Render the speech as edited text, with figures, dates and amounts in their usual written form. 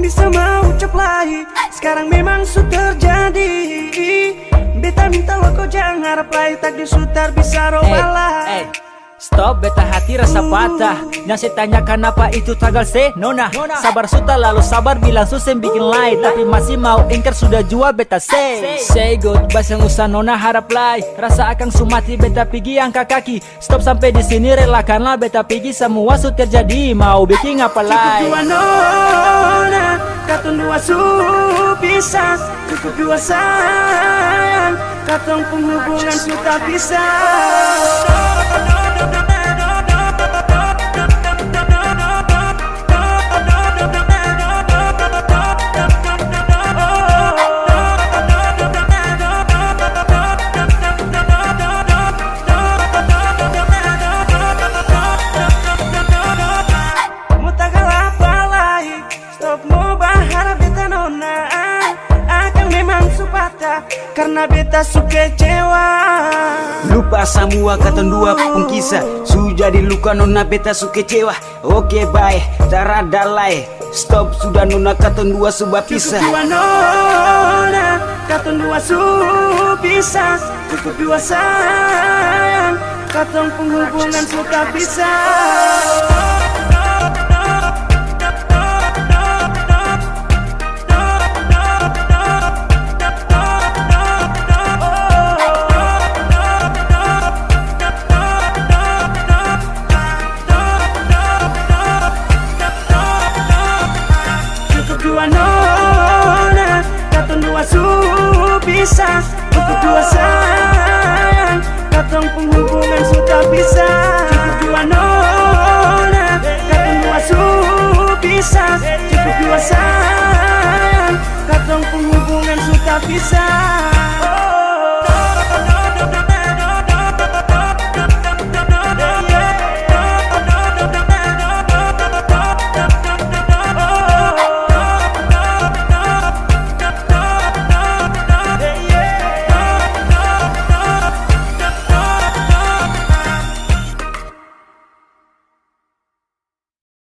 yang bisa mengucap lahi. Sekarang memang sudah terjadi. Beta minta lo kau jangan harap lahi. Takdir sutar bisa robah lah. Stop, beta hati rasa patah. Yang saya tanya kenapa itu tagal se nona. Sabar suta lalu sabar bilang susah bikin lain. Tapi masih mau ingkar sudah jual beta say goodbye yang usah nona harap lain. Rasa akan sumati beta pergi angkat kaki. Stop sampai di sini relakanlah beta pergi. Semua sudah terjadi mau bikin apa lain. Cukup dua nona, katong dua su bisa. Cukup dua sayang, katong penghubungan sudah bisa. Karena beta suka kecewa. Lupa semua kata dua pengkisah. Sudah di luka nona beta suka kecewa. Oke bye, tarada lai. Stop sudah nona kata dua subah pisah. Cukup dua nona, kata dua su bisa. Cukup dua sayang, katong penghubungan sudah bisa. Dua nona, katong dua su bisa. Cukup dua sayang, katong penghubungan sudah bisa. Cukup dua nona, katong dua su bisa. Cukup dua sayang, katong penghubungan sudah bisa.